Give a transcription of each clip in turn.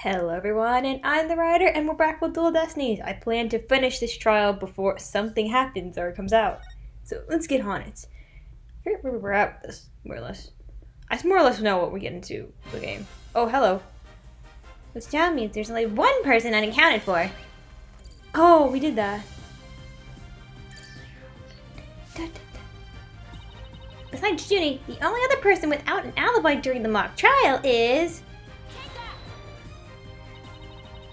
Hello everyone, and I'm the writer, and we're back with Destinies. I plan to finish this trial before something happens or comes out. So let's get on it. I forget where we're at with this, more or less. I more or less know what we're getting to the game. Oh, hello. Which now means there's only one person unaccounted for. Oh, we did that. Besides Junie, the only other person without an alibi during the mock trial is...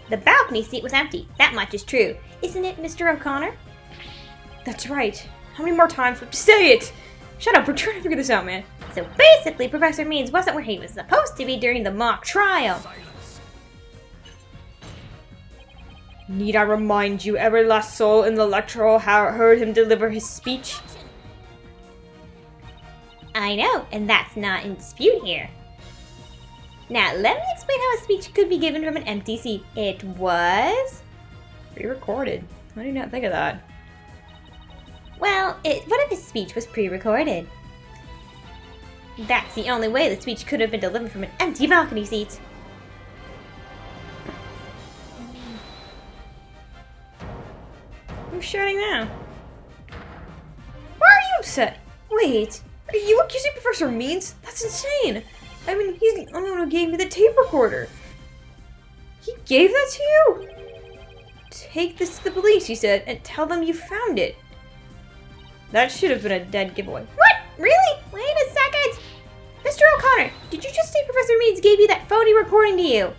The balcony seat was empty. That much is true. Isn't it, Mr. O'Connor? That's right. How many more times do I have to say it? Shut up, we're trying to figure this out, man. So basically, Professor Means wasn't where he was supposed to be during the mock trial. Need I remind you, every last soul in the lecture hall heard him deliver his speech? I know, and that's not in dispute here. Now, let me explain how a speech could be given from an empty seat. It was... pre-recorded. I did not think of that. Well, what if his speech was pre-recorded? That's the only way the speech could have been delivered from an empty balcony seat. I'm shouting now. Why are you upset? Wait, are you accusing Professor Means? That's insane. I mean, he's the only one who gave me the tape recorder. He gave that to you? Take this to the police, he said, and tell them you found it. That should have been a dead giveaway. What? Really? Wait a second! Mr. O'Connor, did you just say Professor Means gave you that phony recording to you?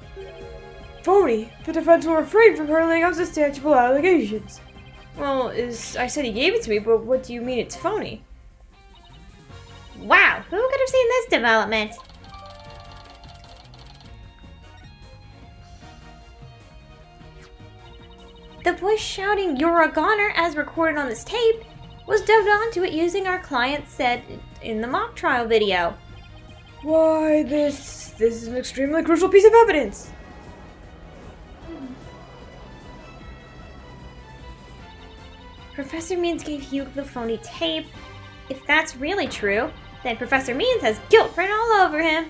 Phony? The defense will refrain from hurling unsubstantiable allegations. Well, I said he gave it to me, but what do you mean it's phony? Wow, who could have seen this development? The voice shouting, "You're a goner," as recorded on this tape, was dubbed onto it using our client said in the mock trial video. Why, this is an extremely crucial piece of evidence. Professor Means gave you the phony tape. If that's really true, then Professor Means has guilt written all over him.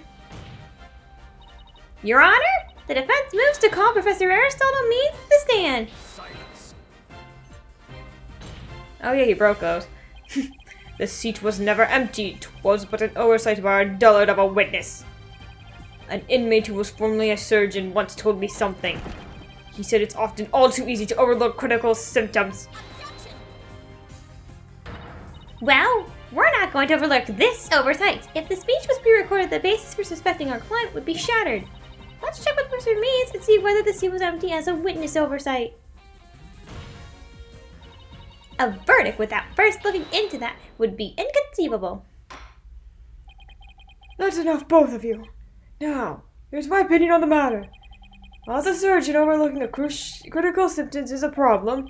Your Honor, the defense moves to call Professor Aristotle Means to the stand. Oh yeah, he broke those. The seat was never empty. 'Twas but an oversight by our dullard of a witness. An inmate who was formerly a surgeon once told me something. He said it's often all too easy to overlook critical symptoms. Well, we're not going to overlook this oversight. If the speech was pre-recorded, the basis for suspecting our client would be shattered. Let's check with Professor Means and see whether the seat was empty as a witness oversight. A verdict without first looking into that would be inconceivable. That's enough, both of you. Now, here's my opinion on the matter. As a surgeon, overlooking the critical symptoms is a problem.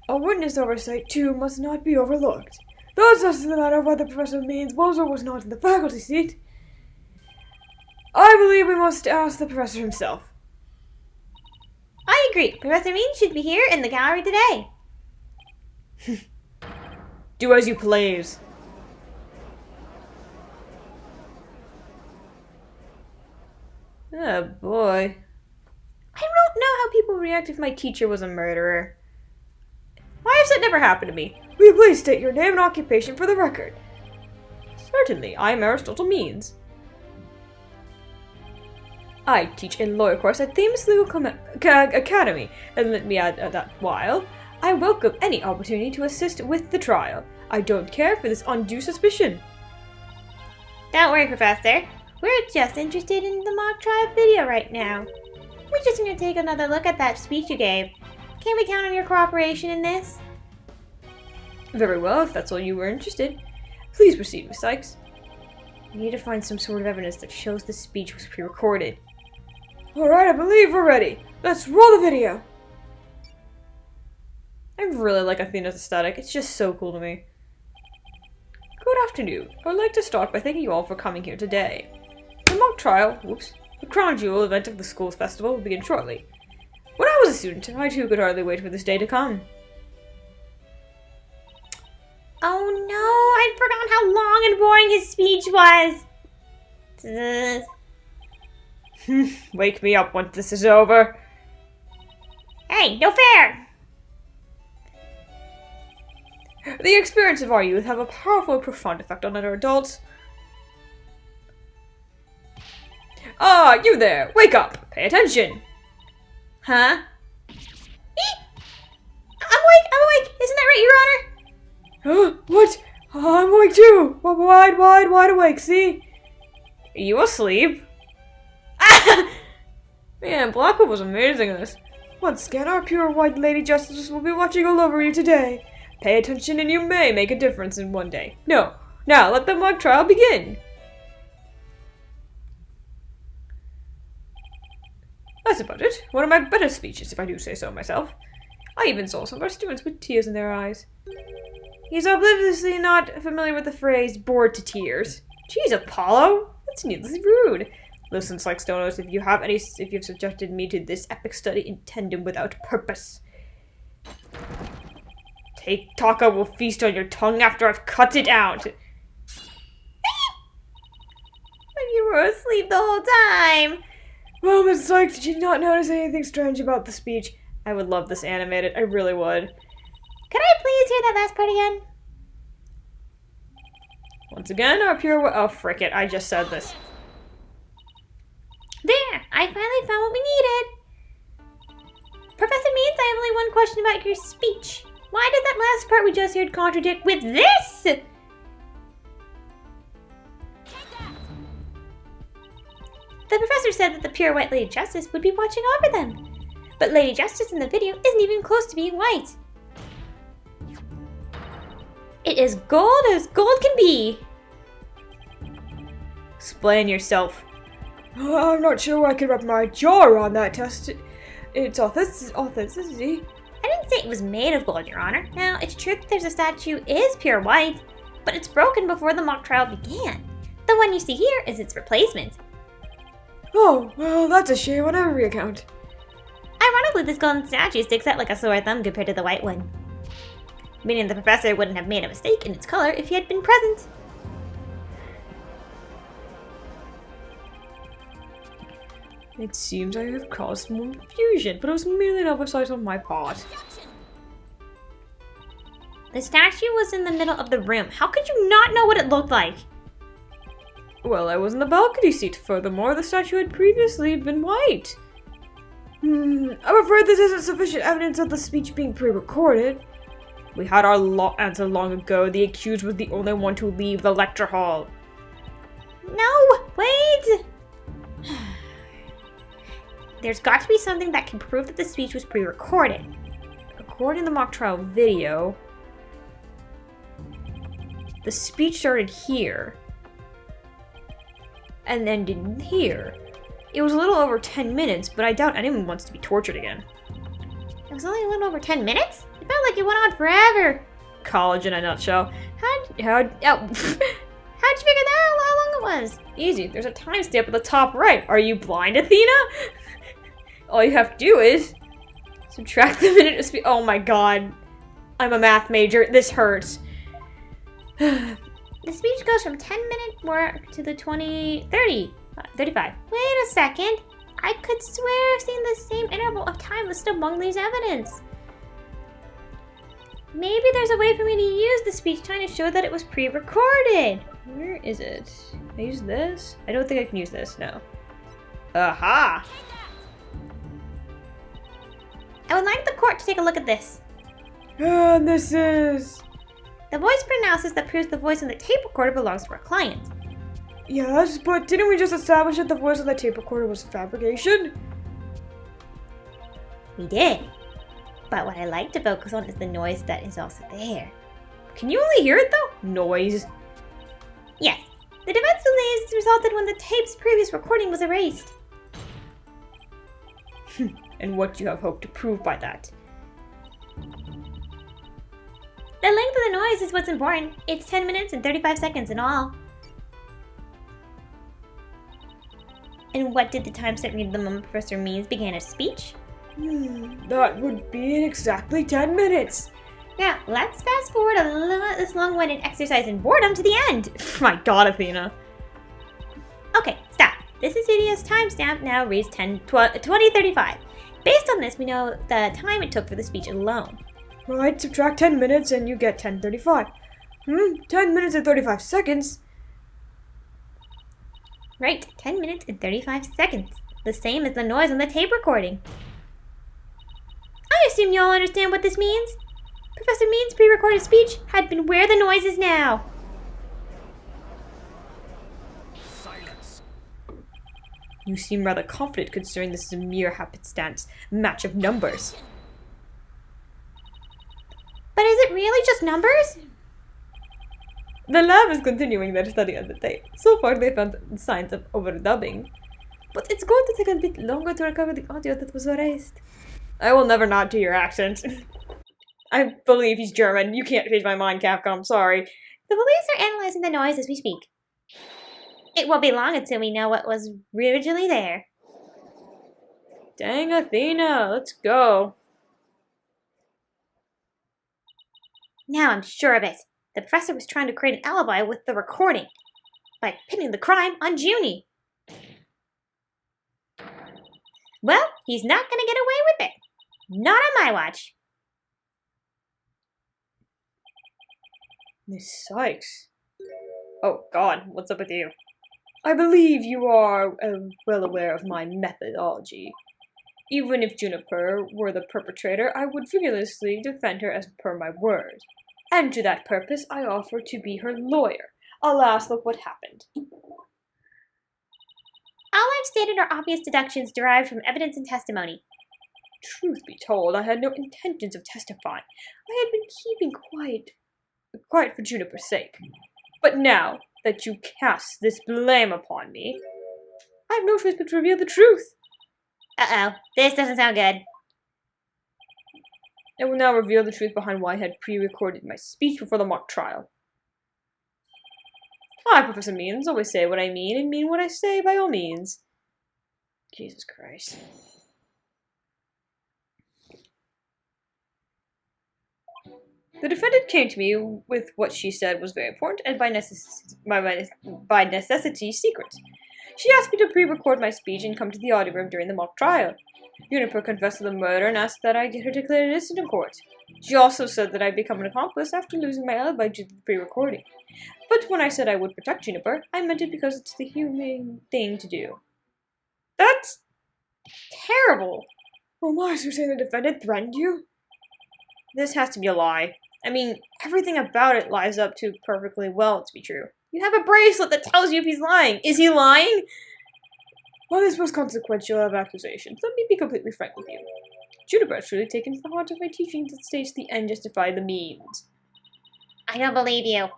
A witness oversight, too, must not be overlooked. Thus, as to the matter of whether Professor Means was or was not in the faculty seat, I believe we must ask the professor himself. I agree. Professor Means should be here in the gallery today. Do as you please. Oh boy. I don't know how people react if my teacher was a murderer. Why has that never happened to me? Will you please state your name and occupation for the record? Certainly, I am Aristotle Means. I teach a lawyer course at Thames Legal Academy, and let me add that while I welcome any opportunity to assist with the trial, I don't care for this undue suspicion. Don't worry, Professor. We're just interested in the mock trial video right now. We're just going to take another look at that speech you gave. Can we count on your cooperation in this? Very well, if that's all you were interested. Please proceed, Miss Sykes. We need to find some sort of evidence that shows the speech was pre-recorded. Alright, I believe we're ready. Let's roll the video. I really like Athena's aesthetic. It's just so cool to me. Good afternoon. I would like to start by thanking you all for coming here today. The mock trial, the crown jewel event of the school's festival will begin shortly. When I was a student, I too could hardly wait for this day to come. Oh no, I'd forgotten how long and boring his speech was. Wake me up once this is over. Hey, no fair! The experience of our youth have a powerful and profound effect on other adults. Ah, you there! Wake up! Pay attention! Huh? I'm awake! Isn't that right, Your Honor? What? I'm awake too! Wide awake, see? Are you asleep? Man, Blackwell was amazing at this. Once again, our pure white lady justices will be watching all over you today. Pay attention and you may make a difference in one day. No. Now, let the mock trial begin. That's about it. One of my better speeches, if I do say so myself. I even saw some of our students with tears in their eyes. He's obliviously not familiar with the phrase bored to tears. Jeez, Apollo! That's needlessly rude. Listen, Slikestoners, if you've subjected me to this epic study in tandem without purpose. Taka will feast on your tongue after I've cut it out. But you were asleep the whole time. Well, Miss Sykes, did you not notice anything strange about the speech? I would love this animated. I really would. Could I please hear that last part again? Once again, our pure... Oh, frick it. I just said this. There! I finally found what we needed. Professor Means, I have only one question about your speech. Why did that last part we just heard contradict with this? The professor said that the pure white Lady Justice would be watching over them. But Lady Justice in the video isn't even close to being white. It is gold as gold can be. Explain yourself. I'm not sure I could wrap my jaw around that test. It's authenticity. I didn't say it was made of gold, Your Honor. Now, it's true that there's a statue is pure white, but it's broken before the mock trial began. The one you see here is its replacement. Oh, well, that's a shame on every account. Ironically, this golden statue sticks out like a sore thumb compared to the white one. Meaning the professor wouldn't have made a mistake in its color if he had been present. It seems I have caused more confusion, but it was merely an oversight on my part. The statue was in the middle of the room. How could you not know what it looked like? Well, I was in the balcony seat. Furthermore, the statue had previously been white. I'm afraid this isn't sufficient evidence of the speech being pre-recorded. We had our answer long ago. The accused was the only one to leave the lecture hall. No, wait! There's got to be something that can prove that the speech was pre-recorded. According to the mock trial video, the speech started here and ended here. It was a little over 10 minutes, but I doubt anyone wants to be tortured again. It was only a little over 10 minutes? It felt like it went on forever. College in a nutshell. How'd you figure that out how long it was? Easy, there's a timestamp at the top right. Are you blind, Athena? All you have to do is subtract the minute of speech. Oh my god. I'm a math major. This hurts. The speech goes from 10-minute mark to the 35. Wait a second. I could swear I've seen the same interval of time listed among these evidence. Maybe there's a way for me to use the speech time to show that it was pre-recorded. Where is it? Can I use this? I don't think I can use this, no. Aha! I would like the court to take a look at this. And this is... The voice pronounces that proves the voice on the tape recorder belongs to our client. Yes, but didn't we just establish that the voice on the tape recorder was fabrication? We did. But what I like to focus on is the noise that is also there. Can you only hear it though? Noise. Yes. The defense believes resulted when the tape's previous recording was erased. And what do you have hoped to prove by that? The length of the noise is what's important. It's 10 minutes and 35 seconds in all. And what did the timestamp read the moment Professor Means began his speech? That would be in exactly 10 minutes. Now, let's fast forward this long-winded exercise in boredom to the end. My god, Athena. Okay, stop. This insidious timestamp now reads 2035. Based on this, we know the time it took for the speech alone. Right, subtract 10 minutes and you get 10:35. 10 minutes and 35 seconds? Right, 10 minutes and 35 seconds. The same as the noise on the tape recording. I assume you all understand what this means? Professor Mean's pre-recorded speech had been where the noise is now. Silence. You seem rather confident considering this is a mere happenstance match of numbers. But is it really just numbers? The lab is continuing their study of the tape. So far they found signs of overdubbing. But it's going to take a bit longer to recover the audio that was erased. I will never not do your accent. I believe he's German. You can't change my mind, Capcom. Sorry. The police are analyzing the noise as we speak. It won't be long until we know what was originally there. Dang, Athena. Let's go. Now I'm sure of it. The professor was trying to create an alibi with the recording by pinning the crime on Junie. Well, he's not going to get away with it. Not on my watch. Miss Sykes. Oh God, what's up with you? I believe you are well aware of my methodology. Even if Juniper were the perpetrator, I would vigorously defend her as per my word. And to that purpose, I offer to be her lawyer. Alas, look what happened. All I've stated are obvious deductions derived from evidence and testimony. Truth be told, I had no intentions of testifying. I had been keeping quiet for Juniper's sake. But now that you cast this blame upon me, I have no choice but to reveal the truth. Uh-oh, this doesn't sound good. I will now reveal the truth behind why I had pre-recorded my speech before the mock trial. I, Professor Means, always say what I mean and mean what I say by all means. Jesus Christ. The defendant came to me with what she said was very important and by necessity secret. She asked me to pre-record my speech and come to the audio room during the mock trial. Juniper confessed to the murder and asked that I get her declared innocent in court. She also said that I'd become an accomplice after losing my alibi due to the pre-recording. But when I said I would protect Juniper, I meant it because it's the humane thing to do. That's terrible! Oh my, so you're saying the defendant threatened you? This has to be a lie. I mean, everything about it lies up to perfectly well to be true. You have a bracelet that tells you if he's lying. Is he lying? Well, this was consequential of accusations. Let me be completely frank with you. Juniper has truly taken to the heart of my teachings that states the end justify the means. I don't believe you.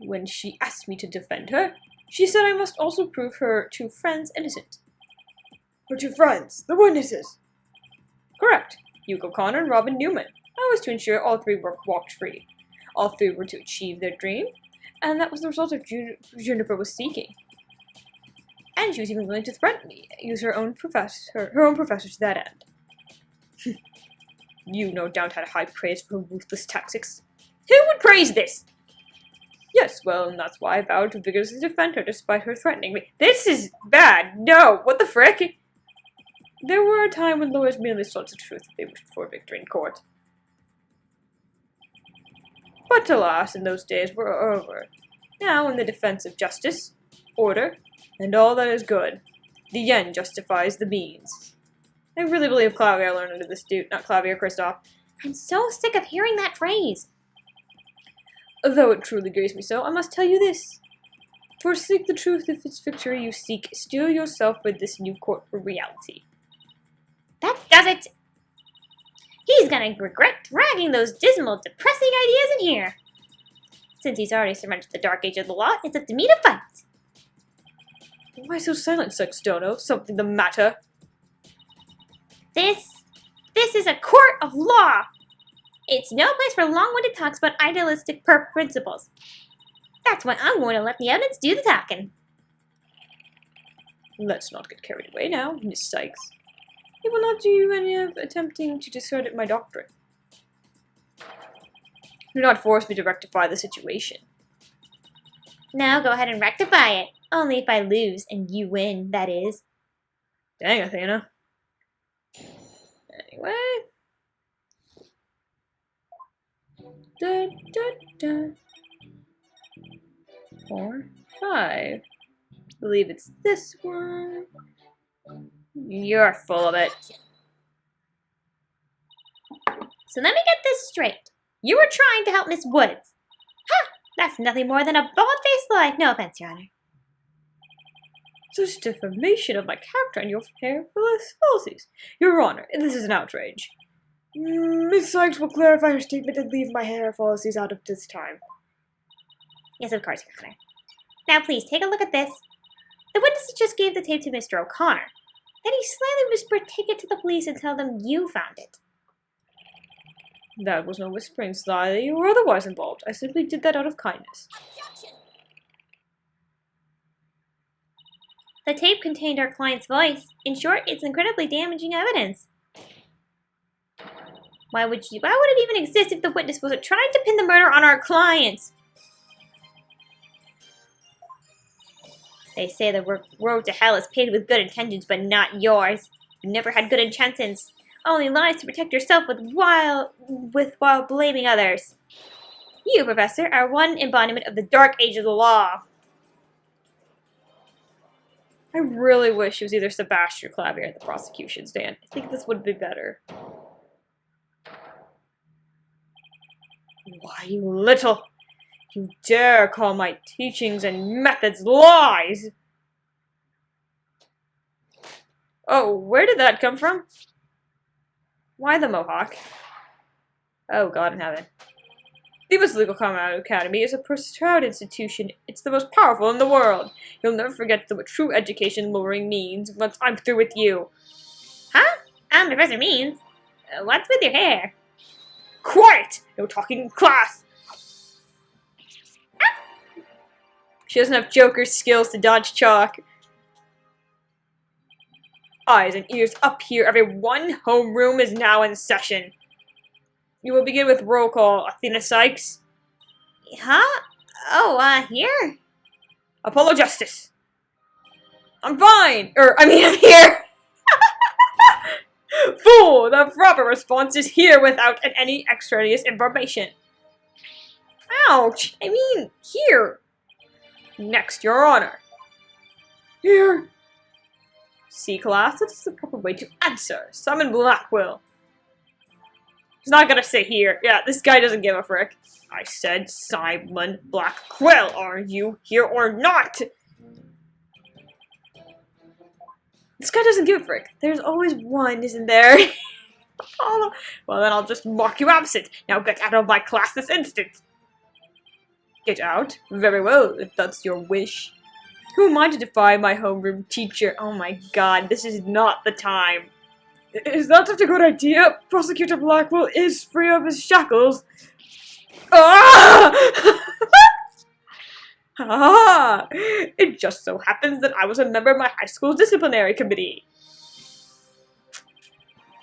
When she asked me to defend her, she said I must also prove her two friends innocent. Her two friends? The witnesses? Correct. Hugo Connor and Robin Newman. I was to ensure all three were walked free. All three were to achieve their dream, and that was the result of Juniper was seeking. And she was even willing to threaten me, use her own professor to that end. You no doubt had high praise for her ruthless tactics. Who would praise this? Yes, well, and that's why I vowed to vigorously defend her despite her threatening me. This is bad. No, what the frick? There were a time when lawyers merely sought the truth if they wished for victory in court. But alas, and those days were over. Now, in the defense of justice, order, and all that is good, the end justifies the means. I really believe Claudia learned under this dude, not Claudia, Kristoff. I'm so sick of hearing that phrase. Though it truly grieves me so, I must tell you this. For seek the truth if its victory you seek, steel yourself with this new court for reality. That does it. He's gonna regret dragging those dismal, depressing ideas in here. Since he's already surrendered the dark age of the law, it's up to me to fight. Why so silent, Sextono? Something the matter? This is a court of law. It's no place for long-winded talks about idealistic principles. That's why I'm going to let the evidence do the talking. Let's not get carried away now, Miss Sykes. It will not do you any of attempting to discredit my doctrine. Do not force me to rectify the situation. Now go ahead and rectify it. Only if I lose and you win, that is. Dang, Athena. Anyway. Da, da, da. 4, 5. Believe it's this one. You're full of it. So let me get this straight. You were trying to help Miss Woods. Ha! That's nothing more than a bald-faced lie. No offense, Your Honor. Such defamation of my character and your careless policies. Your Honor, this is an outrage. Miss Sykes will clarify her statement and leave my hair policies out of this time. Yes, of course, Your Honor. Now please, take a look at this. The witnesses just gave the tape to Mr. O'Connor. Then he slyly whispered, take it to the police and tell them you found it. That was no whispering slyly or otherwise involved. I simply did that out of kindness. The tape contained our client's voice. In short, it's incredibly damaging evidence. Why would it even exist if the witness wasn't trying to pin the murder on our clients? They say the road to hell is paved with good intentions, but not yours. You never had good intentions. Only lies to protect yourself while blaming others. You, Professor, are one embodiment of the dark age of the law. I really wish it was either Sebastian or Clavier at the prosecution stand. I think this would be better. Why, you dare call my teachings and methods lies! Oh, where did that come from? Why the mohawk? Oh, God in heaven. Phoebus Legal Academy is a proud institution. It's the most powerful in the world. You'll never forget what true education lawyering means once I'm through with you. Huh? I'm Professor Means. What's with your hair? Quiet! No talking in class! She doesn't have Joker's skills to dodge chalk. Eyes and ears up here, everyone. Homeroom is now in session. You will begin with roll call. Athena Sykes. Huh? Oh, here? Apollo Justice. I'm fine! I'm here! Fool! The proper response is here without any extraneous information. Ouch! I mean, here. Next, Your Honor. Here. See, class, that is the proper way to answer. Summon Blackwell. He's not gonna sit here. Yeah, this guy doesn't give a frick. I said Simon Blackwell. Are you here or not? This guy doesn't give a frick. There's always one, isn't there? Oh, well, then I'll just mark you absent. Now get out of my class this instant. Get out? Very well, if that's your wish. Who am I to defy my homeroom teacher? Oh my god, this is not the time. Is that such a good idea? Prosecutor Blackwell is free of his shackles. Ah! Ah! It just so happens that I was a member of my high school's disciplinary committee.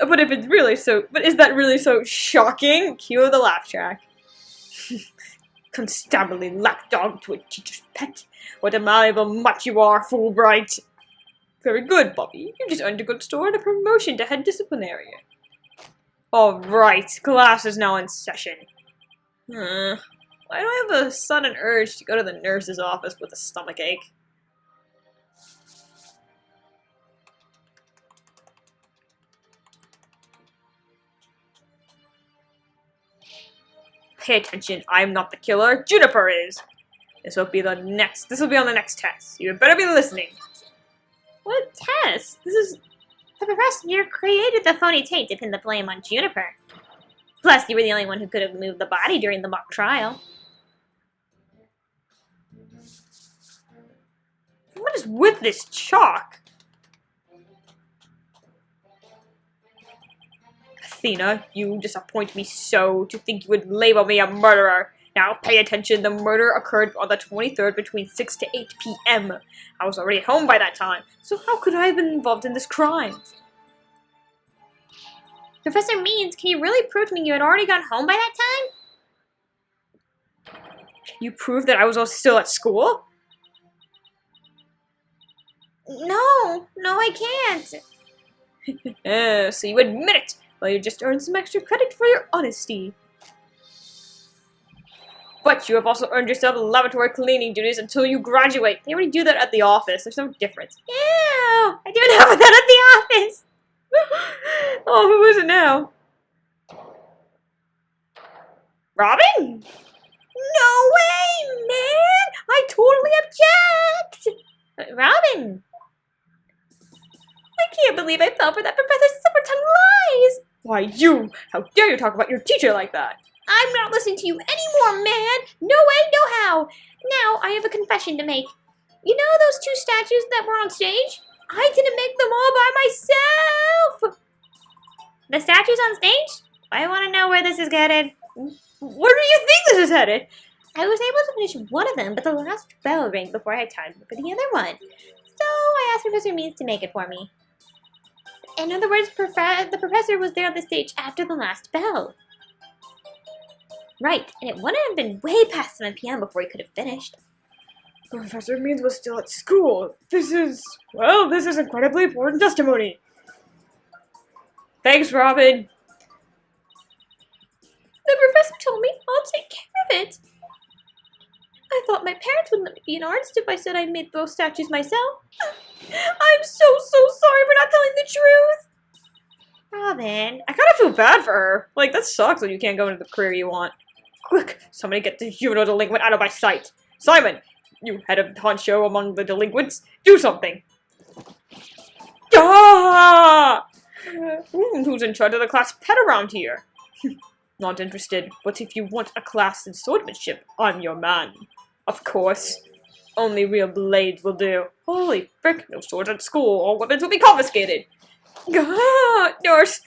But is that really so shocking? Cue the laugh track. Constabulary lapdog to a teacher's pet. What a malleable mutt you are, Fulbright. Very good, Bobby. You just earned a good score and a promotion to head disciplinarian. Alright, class is now in session. Why do I have a sudden urge to go to the nurse's office with a stomachache? Pay attention, I'm not the killer, Juniper is! This will be on the next test. You better be listening. What test? The professor here created the phony tape to pin the blame on Juniper. Plus, you were the only one who could have moved the body during the mock trial. What is with this chalk? Athena, you disappoint me so to think you would label me a murderer. Now pay attention, the murder occurred on the 23rd between 6 to 8 p.m. I was already home by that time, so how could I have been involved in this crime? Professor Means, can you really prove to me you had already gone home by that time? You proved that I was still at school? No, I can't. So you admit it! Well, you just earned some extra credit for your honesty. But you have also earned yourself laboratory cleaning duties until you graduate. They already do that at the office. There's no difference. Ew! I do enough of that at the office. Oh, who is it now? Robin? No way, man! I totally object! Robin! I can't believe I fell for that Professor Silvertongue lies! Why, you! How dare you talk about your teacher like that? I'm not listening to you anymore, man! No way, no how! Now, I have a confession to make. You know those two statues that were on stage? I didn't make them all by myself! The statues on stage? I want to know where this is headed. Where do you think this is headed? I was able to finish one of them, but the last bell rang before I had time for the other one. So I asked Professor Means to make it for me. In other words, the professor was there on the stage after the last bell. Right, and it wouldn't have been way past 7 p.m. before he could have finished. Professor Means was still at school. This is incredibly important testimony. Thanks, Robin. The professor told me I'll take care of it. I thought my parents wouldn't let me be an artist if I said I made those statues myself. I'm so sorry for not telling the truth. Robin. I kind of feel bad for her. Like, that sucks when you can't go into the career you want. Quick, somebody get the juvenile delinquent out of my sight. Simon, you head of honcho among the delinquents, do something. Ah! Who's in charge of the class pet around here? Not interested, but if you want a class in swordsmanship, I'm your man. Of course. Only real blades will do. Holy frick, no swords at school, all weapons will be confiscated. Ah, nurse!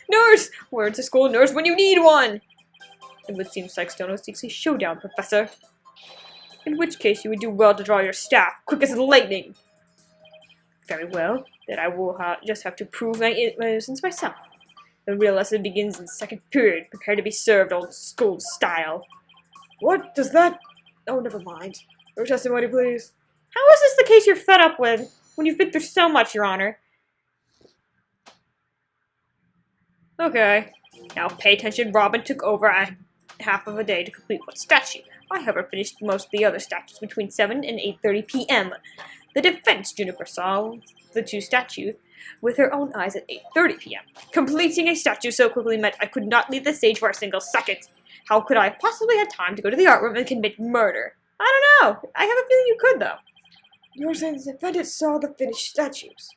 Where's the school nurse when you need one? It would seem Sykes-Stono seeks a showdown, Professor. In which case you would do well to draw your staff, quick as lightning. Very well, then I will just have to prove my innocence myself. The real lesson begins in second period. Prepare to be served old school style. What does that... Oh, never mind. Your testimony, please. How is this the case you're fed up with, when you've been through so much, Your Honor? Okay. Now pay attention. Robin took over a half of a day to complete one statue. I, however, finished most of the other statues between 7 and 8:30 p.m. The defense, Juniper, saw the two statues with her own eyes at 8:30 p.m. Completing a statue so quickly meant I could not leave the stage for a single second. How could I possibly have time to go to the art room and commit murder? I don't know. I have a feeling you could, though. You're saying the defendant saw the finished statues?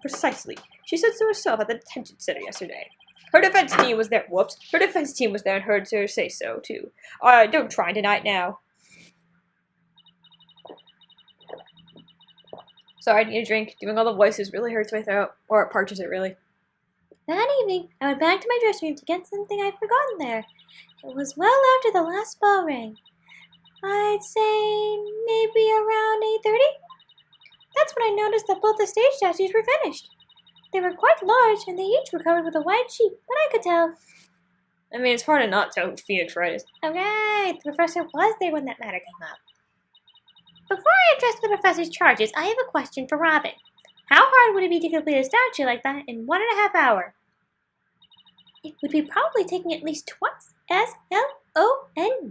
Precisely. She said so herself at the detention center yesterday. Her defense team was there. Whoops. Her defense team was there and heard her say so, too. Don't try and deny it now. Sorry, I need a drink. Doing all the voices really hurts my throat. Or it parches it, really. That evening, I went back to my dressing room to get something I'd forgotten there. It was well after the last bell rang. I'd say maybe around 8:30. That's when I noticed that both the stage statues were finished. They were quite large, and they each were covered with a white sheet, but I could tell. I mean, it's hard to not tell who Phoenix Wright is. Alright, the professor was there when that matter came up. Before I address the professor's charges, I have a question for Robin. How hard would it be to complete a statue like that in 1.5 hours? It would be probably taking at least twice as long.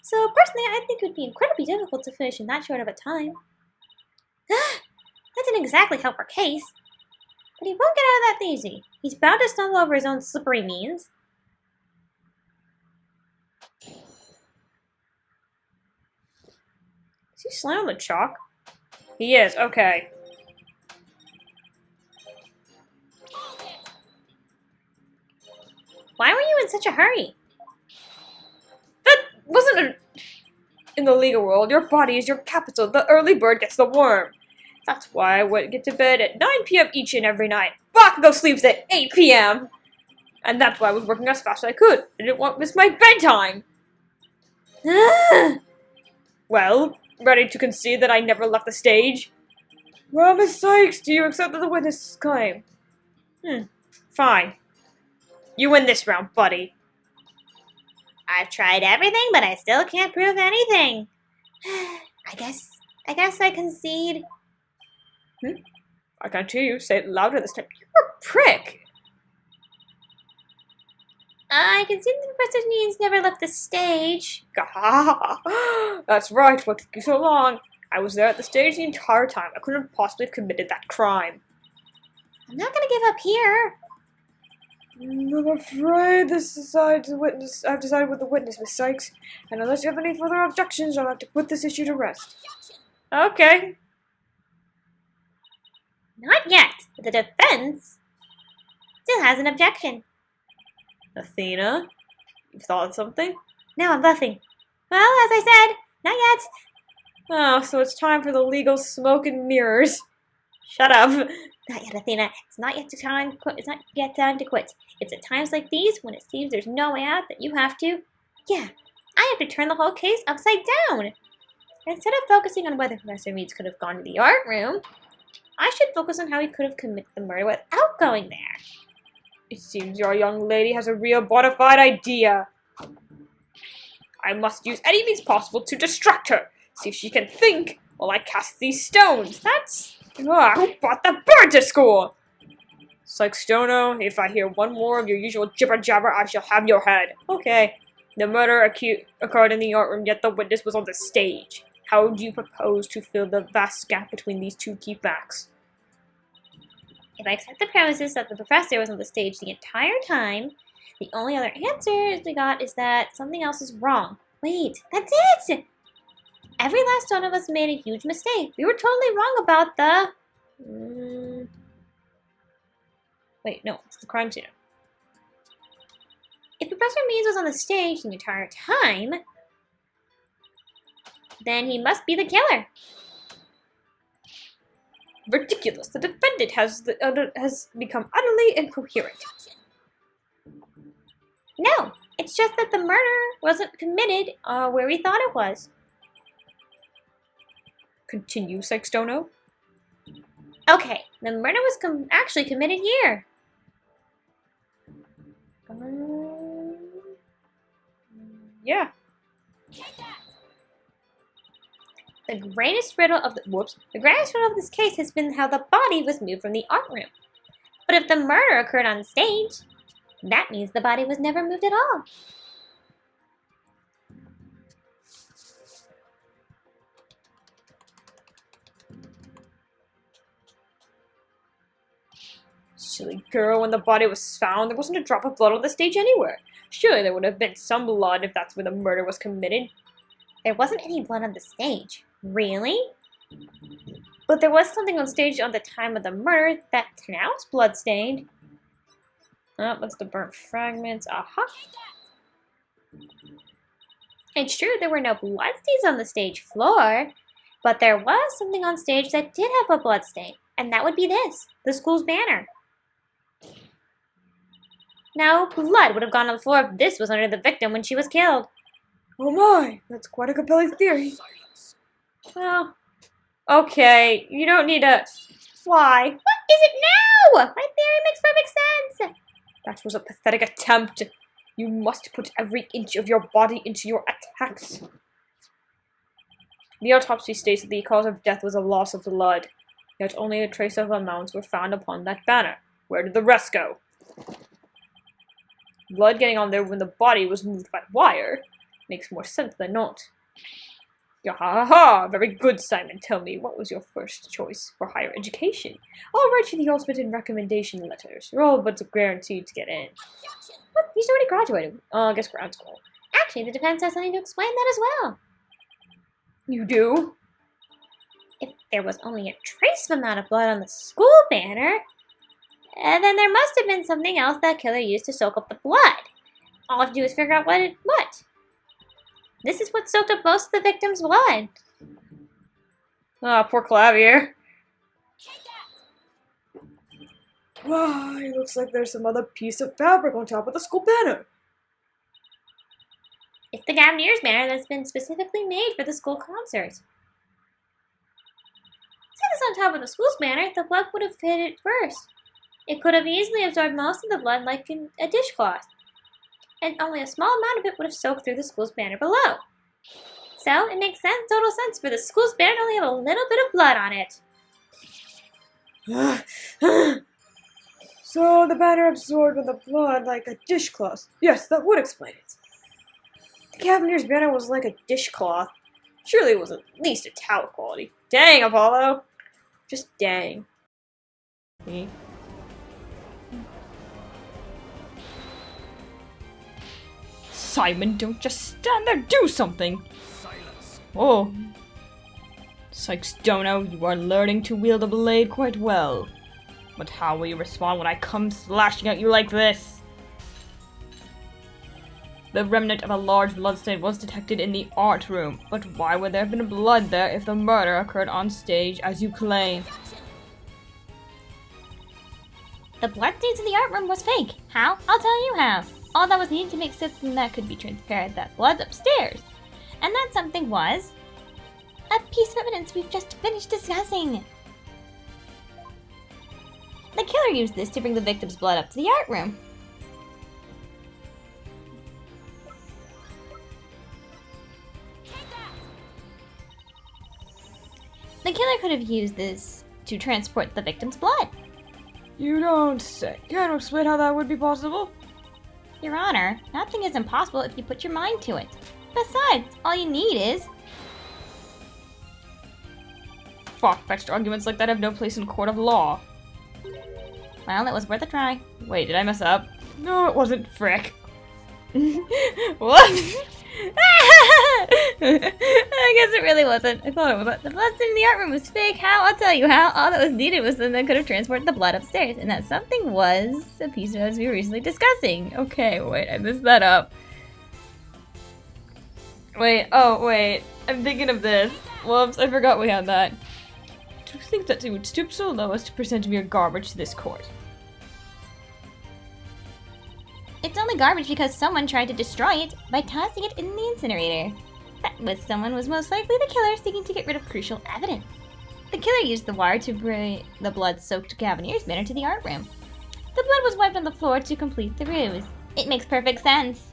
So personally, I think it would be incredibly difficult to finish in that short of a time. That didn't exactly help our case. But he won't get out of that easy. He's bound to stumble over his own slippery means. Is he slamming on the chalk? He is, okay. Why were you in such a hurry? That wasn't in the legal world. Your body is your capital. The early bird gets the worm. That's why I would get to bed at 9 p.m. each and every night. Bakugo sleeps at 8 p.m. And that's why I was working as fast as I could. I didn't want to miss my bedtime. Well, ready to concede that I never left the stage? Well, Miss Sykes, do you accept the witness' claim? Fine. You win this round, buddy. I've tried everything, but I still can't prove anything. I guess I concede. I can't hear you. Say it louder this time. You're a prick! I can see that Professor Needs never left the stage. That's right. What took you so long? I was there at the stage the entire time. I couldn't have possibly committed that crime. I'm not gonna give up here. I'm afraid I've decided with the witness, Miss Sykes. And unless you have any further objections, I'll have to put this issue to rest. Okay. Not yet. The defense still has an objection. Athena, you've thought of something? No, I'm bluffing. Well, as I said, not yet. Oh, so it's time for the legal smoke and mirrors. Shut up. Not yet, Athena. It's not yet time to quit. It's at times like these when it seems there's no way out that you have to. Yeah, I have to turn the whole case upside down. Instead of focusing on whether Professor Meads could have gone to the art room, I should focus on how he could have committed the murder without going there. It seems your young lady has a real bona fide idea. I must use any means possible to distract her. See if she can think while I cast these stones. Who brought the bird to school? Sykes-Stono, if I hear one more of your usual jibber-jabber, I shall have your head. Okay. The murder occurred in the art room, yet the witness was on the stage. How do you propose to fill the vast gap between these two key facts? If I accept the premises that the professor was on the stage the entire time, the only other answer we got is that something else is wrong. Wait, that's it! Every last one of us made a huge mistake. We were totally wrong about the... Wait, no, it's the crime scene. If Professor Meads was on the stage the entire time, then he must be the killer. Ridiculous. The defendant has become utterly incoherent. No, it's just that the murder wasn't committed where we thought it was. Continue, Sykes-Stono. Okay, the murder was actually committed here. Yeah. The greatest riddle of this case has been how the body was moved from the art room. But if the murder occurred on stage, that means the body was never moved at all. Silly girl, when the body was found, there wasn't a drop of blood on the stage anywhere. Surely there would have been some blood if that's where the murder was committed. There wasn't any blood on the stage. Really? But there was something on stage on the time of the murder that now is blood-stained. Oh, that's the burnt fragments. Aha! It's true there were no bloodstains on the stage floor, but there was something on stage that did have a bloodstain, and that would be this, the school's banner. No blood would have gone on the floor if this was under the victim when she was killed. Oh my, that's quite a compelling theory. Silence. Well, okay, you don't need to... Why? What is it now? My theory makes perfect sense. That was a pathetic attempt. You must put every inch of your body into your attacks. The autopsy states that the cause of death was a loss of blood, yet only a trace of amounts were found upon that banner. Where did the rest go? Blood getting on there when the body was moved by wire makes more sense than not. Ha! Very good, Simon. Tell me, what was your first choice for higher education? I'll write you the ultimate in recommendation letters. You're all but guaranteed to get in. What? He's already graduated. I guess grad school. Actually, the defense has something to explain that as well. You do? If there was only a trace amount of blood on the school banner, then there must have been something else that killer used to soak up the blood. All I have to do is figure out what. This is what soaked up most of the victim's blood. Ah, poor Clavier. Why, looks like there's some other piece of fabric on top of the school banner. It's the Gavnier's banner that's been specifically made for the school concert. Since it's on top of the school's banner, the blood would have hit it first. It could have easily absorbed most of the blood like in a dishcloth, and only a small amount of it would have soaked through the school's banner below. So, it makes total sense for the school's banner to only have a little bit of blood on it. So the batter absorbed the blood like a dishcloth. Yes, that would explain it. The Cavalier's banner was like a dishcloth. Surely it was at least a towel quality. Dang, Apollo! Just dang. Me. Simon, don't just stand there, do something! Silence. Oh. Sykes Dono, you are learning to wield a blade quite well. But how will you respond when I come slashing at you like this? The remnant of a large bloodstain was detected in the art room, but why would there have been blood there if the murder occurred on stage, as you claim? The bloodstains in the art room was fake. How? I'll tell you how. All that was needed to make something that could be transparent that blood's upstairs. And that something was a piece of evidence we've just finished discussing. The killer used this to bring the victim's blood up to the art room. The killer could have used this to transport the victim's blood. You don't say. Can you explain how that would be possible? Your Honor, nothing is impossible if you put your mind to it. Besides, all you need is... Far-fetched arguments like that have no place in a court of law. Well, it was worth a try. Wait, did I mess up? No, it wasn't. Frick. Whoops! I guess it really wasn't. I thought it was. The bloodstain in the art room was fake. How? I'll tell you how. All that was needed was something that could have transported the blood upstairs. And that something was a piece of evidence we were recently discussing. Okay, wait, I messed that up. Wait, oh, wait. I'm thinking of this. Whoops, I forgot we had that. To think that you would stoop so low as to present mere garbage to this court. It's only garbage because someone tried to destroy it by tossing it in the incinerator. That someone was most likely the killer seeking to get rid of crucial evidence. The killer used the wire to bring the blood-soaked Cavalier's banner to the art room. The blood was wiped on the floor to complete the ruse. It makes perfect sense.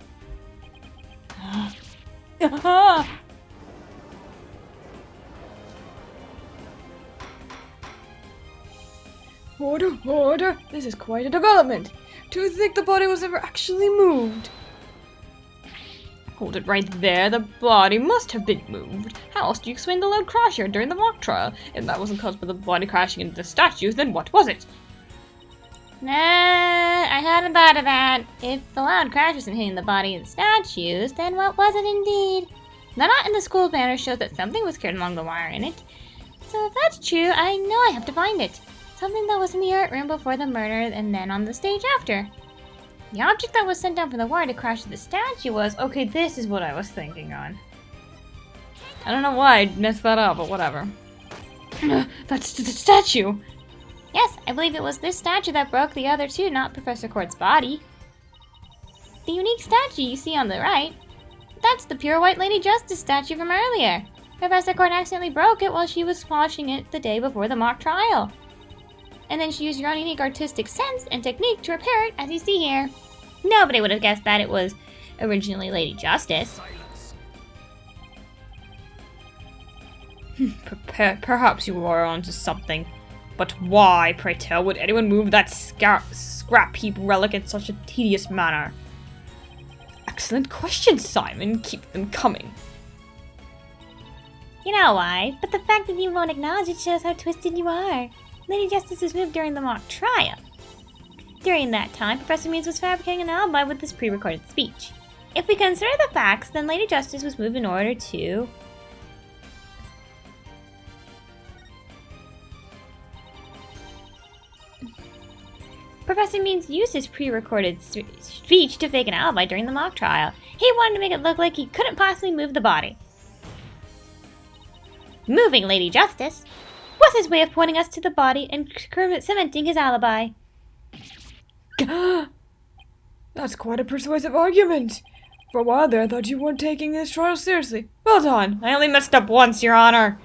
Order, order! This is quite a development. To think the body was ever actually moved. Hold it right there. The body must have been moved. How else do you explain the loud crash here during the mock trial? If that wasn't caused by the body crashing into the statues, then what was it? Nah, I hadn't thought of that. If the loud crash wasn't hitting the body of the statues, then what was it indeed? The knot in the school banner shows that something was carried along the wire in it. So if that's true, I know I have to find it. Something that was in the art room before the murder and then on the stage after. The object that was sent down from the wire to crash to the statue was... Okay, this is what I was thinking on. I don't know why I messed that up, but whatever. That's the statue! Yes, I believe it was this statue that broke the other two, not Professor Court's body. The unique statue you see on the right, that's the pure white Lady Justice statue from earlier. Professor Court accidentally broke it while she was polishing it the day before the mock trial. And then she used your own unique artistic sense and technique to repair it, as you see here. Nobody would have guessed that it was originally Lady Justice. Silence. Perhaps you are onto something. But why, pray tell, would anyone move that scrap heap relic in such a tedious manner? Excellent question, Simon. Keep them coming. You know why, but the fact that you won't acknowledge it shows how twisted you are. Lady Justice was moved during the mock trial. During that time, Professor Means was fabricating an alibi with this pre-recorded speech. If we consider the facts, then Lady Justice was moved in order to... Professor Means used his pre-recorded speech to fake an alibi during the mock trial. He wanted to make it look like he couldn't possibly move the body. Moving Lady Justice was his way of pointing us to the body and cementing his alibi. That's quite a persuasive argument. For a while there, I thought you weren't taking this trial seriously. Well done. I only messed up once, Your Honor.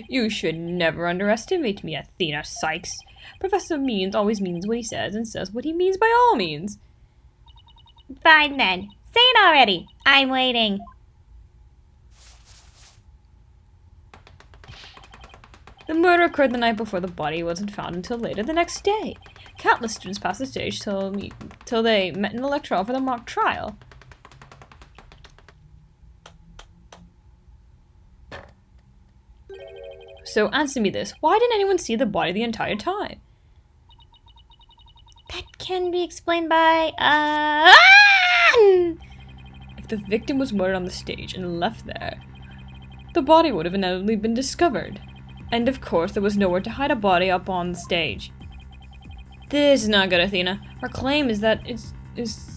You should never underestimate me, Athena Sykes. Professor Means always means what he says and says what he means by all means. Fine then. Say it already. I'm waiting. The murder occurred the night before. The body wasn't found until later the next day. Countless students passed the stage till they met in the lecture hall for the mock trial. So answer me this, why didn't anyone see the body the entire time? That can be explained by, If the victim was murdered on the stage and left there, the body would have inevitably been discovered. And of course, there was nowhere to hide a body up on the stage. This is not good, Athena. Our claim is that is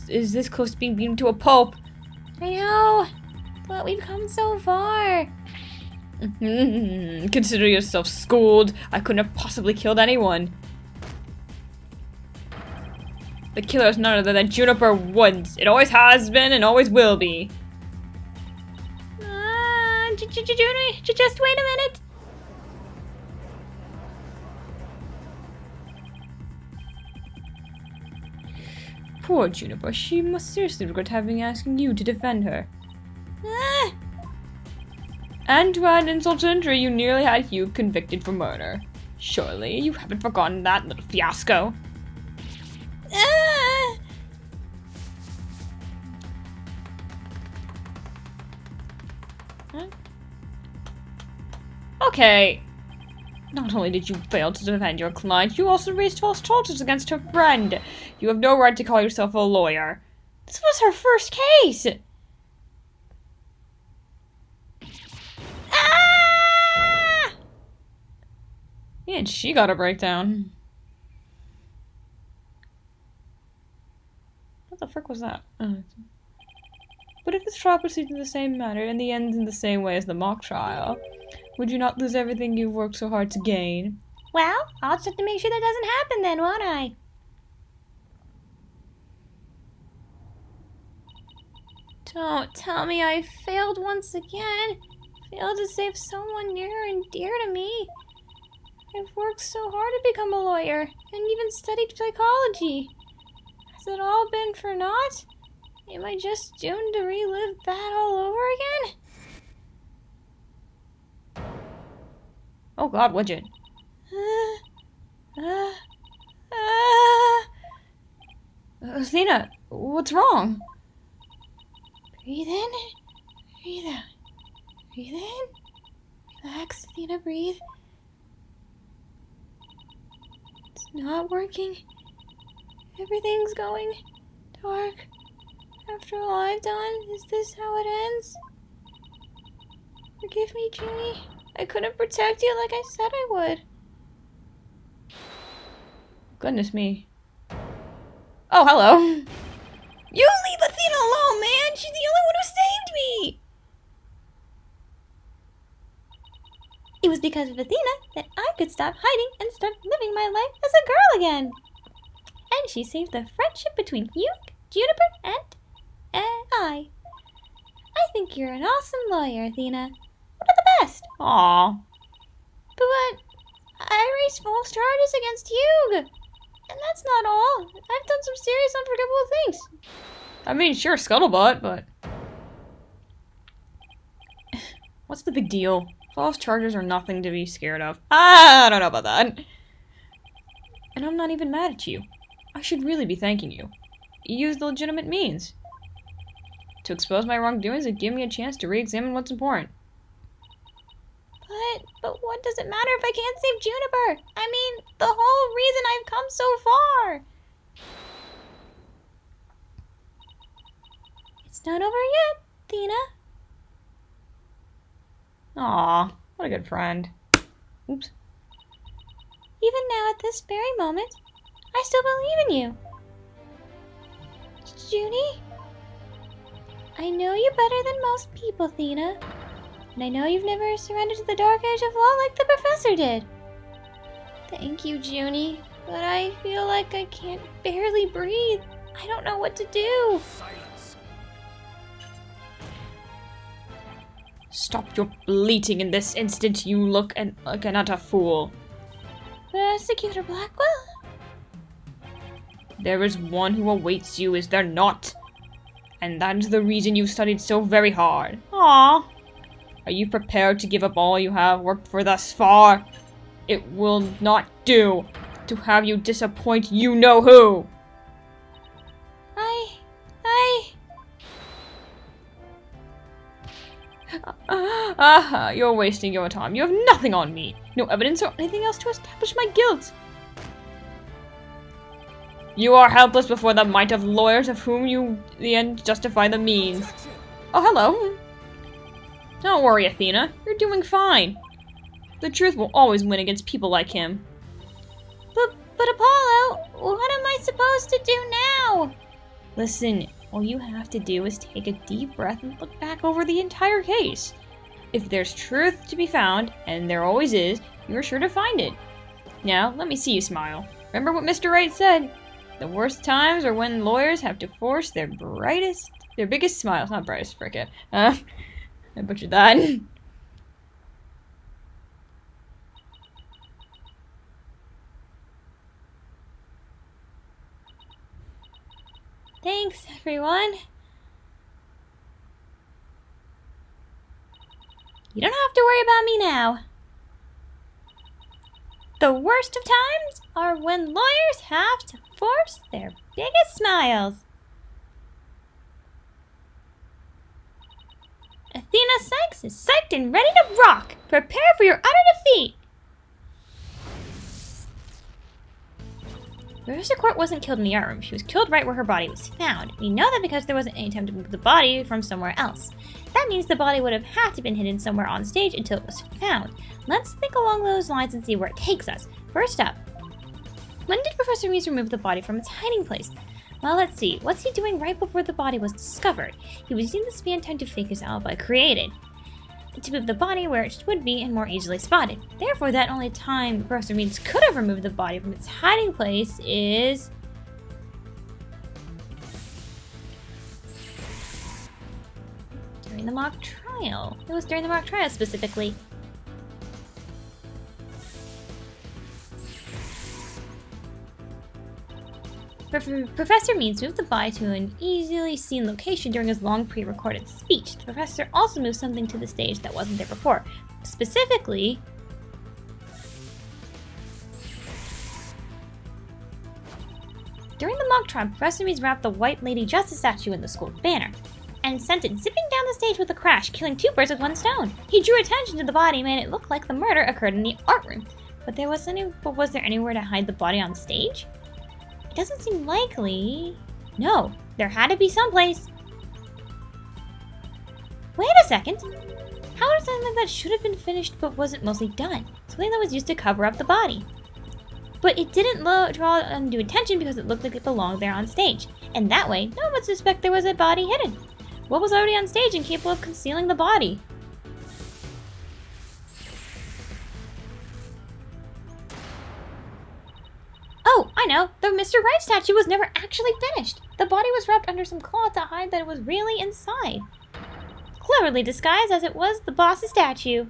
this close to being beaten to a pulp. I know, but we've come so far. Consider yourself schooled. I couldn't have possibly killed anyone. The killer is none other than Juniper Woods. It always has been and always will be. Junie, just wait a minute. Poor Juniper. She must seriously regret having asking you to defend her. And to add insult to injury, you nearly had Hugh convicted for murder. Surely you haven't forgotten that little fiasco. Okay. Not only did you fail to defend your client, you also raised false charges against her friend. You have no right to call yourself a lawyer. This was her first case. Yeah, and she got a breakdown. What the frick was that? Oh. But if this trial proceeds in the same manner and the ends in the same way as the mock trial, would you not lose everything you've worked so hard to gain? Well, I'll just have to make sure that doesn't happen then, won't I? Don't tell me I failed once again. Failed to save someone near and dear to me. I've worked so hard to become a lawyer, and even studied psychology. Has it all been for naught? Am I just doomed to relive that all over again? Oh god, would you? Athena, what's wrong? Breathe in, breathe out. Breathe in, relax, Athena, breathe. It's not working. Everything's going dark. After all I've done, is this how it ends? Forgive me, Junie. I couldn't protect you like I said I would. Goodness me. Oh, hello. You leave Athena alone, man! She's the only one who saved me! It was because of Athena that I could stop hiding and start living my life as a girl again. And she saved the friendship between you, Juniper, and I. I think you're an awesome lawyer, Athena. One of the best. Aww. But I raised false charges against Hugh. And that's not all. I've done some serious unforgivable things. I mean, sure, scuttlebutt, but... What's the big deal? False charges are nothing to be scared of. I don't know about that. And I'm not even mad at you. I should really be thanking you. You used the legitimate means to expose my wrongdoings and give me a chance to re-examine what's important. But what does it matter if I can't save Juniper? I mean, the whole reason I've come so far. It's not over yet, Athena. Aw, what a good friend. Oops. Even now at this very moment, I still believe in you. Junie? I know you better than most people, Athena. And I know you've never surrendered to the dark age of law like the professor did. Thank you, Junie. But I feel like I can't barely breathe. I don't know what to do. Silence. Stop your bleating in this instant. You look like an utter fool. Prosecutor Blackwell? There is one who awaits you, is there not? And that is the reason you studied so very hard. Aww. Are you prepared to give up all you have worked for thus far? It will not do to have you disappoint you-know-who. You're wasting your time. You have nothing on me. No evidence or anything else to establish my guilt. You are helpless before the might of lawyers of whom you, the end, justify the means. Oh, hello. Don't worry, Athena. You're doing fine. The truth will always win against people like him. But Apollo, what am I supposed to do now? Listen, all you have to do is take a deep breath and look back over the entire case. If there's truth to be found, and there always is, you're sure to find it. Now, let me see you smile. Remember what Mr. Wright said? The worst times are when lawyers have to force their biggest smiles. Not brightest, frick it. I butchered that. Thanks, everyone. You don't have to worry about me now. The worst of times are when lawyers have to force their biggest smiles. Athena Sykes is psyched and ready to rock. Prepare for your utter defeat. Professor Court wasn't killed in the art room. She was killed right where her body was found. We know that because there wasn't any time to move the body from somewhere else. That means the body would have had to have been hidden somewhere on stage until it was found. Let's think along those lines and see where it takes us. First up, when did Professor Meese remove the body from its hiding place? Well, let's see. What's he doing right before the body was discovered? He was using the span time to fake his alibi created, to move the body where it would be and more easily spotted. Therefore, that only time Professor Meese could have removed the body from its hiding place is during the mock trial. It was during the mock trial specifically. Professor Means moved the body to an easily seen location during his long pre-recorded speech. The professor also moved something to the stage that wasn't there before. Specifically, during the mock trial, Professor Means wrapped the White Lady Justice statue in the school banner and sent it zipping down the stage with a crash, killing two birds with one stone. He drew attention to the body and made it look like the murder occurred in the art room. But was there anywhere to hide the body on stage? Doesn't seem likely. No, there had to be someplace. Wait a second. How is something that should have been finished but wasn't mostly done? Something that was used to cover up the body. But it didn't draw undue attention because it looked like it belonged there on stage. And that way, no one would suspect there was a body hidden. What was already on stage and capable of concealing the body? Oh, I know. The Mr. Right statue was never actually finished. The body was wrapped under some cloth to hide that it was really inside. Cleverly disguised as it was the boss's statue.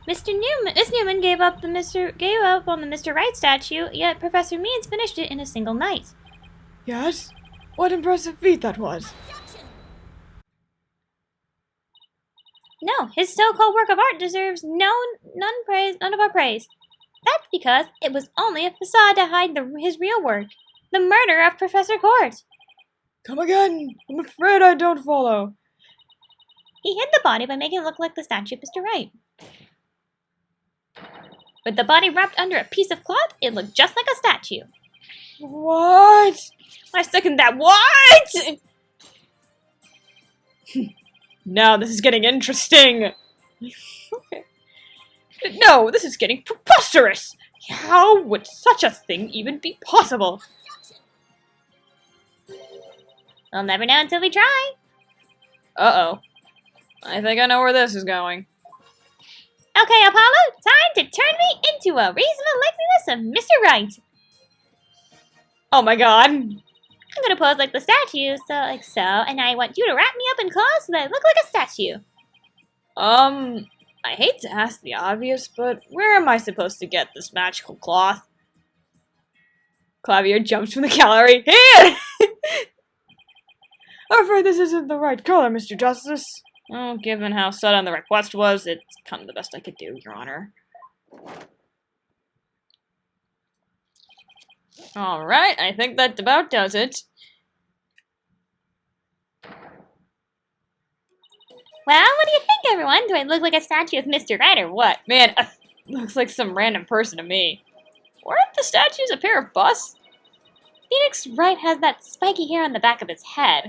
Miss Newman gave up on the Mr. Right statue, yet Professor Means finished it in a single night. Yes? What impressive feat that was. No, his so-called work of art deserves none of our praise. That's because it was only a facade to hide his real work, the murder of Professor Court. Come again. I'm afraid I don't follow. He hid the body by making it look like the statue of Mr. Wright. With the body wrapped under a piece of cloth, it looked just like a statue. What? I second that. What? Now this is getting interesting. No, this is getting preposterous. How would such a thing even be possible? We'll never know until we try. Uh-oh. I think I know where this is going. Okay, Apollo, time to turn me into a reasonable likeness of Mr. Wright. Oh my god. I'm gonna pose like the statue, so like so, and I want you to wrap me up in cloth so that I look like a statue. I hate to ask the obvious, but where am I supposed to get this magical cloth? Clavier jumps from the gallery. Here! I'm afraid this isn't the right color, Mr. Justice. Oh, given how sudden the request was, it's kind of the best I could do, Your Honor. Alright, I think that about does it. Well, what do you think, everyone? Do I look like a statue of Mr. Right or what? Man, looks like some random person to me. Weren't the statues a pair of busts? Phoenix Wright has that spiky hair on the back of his head.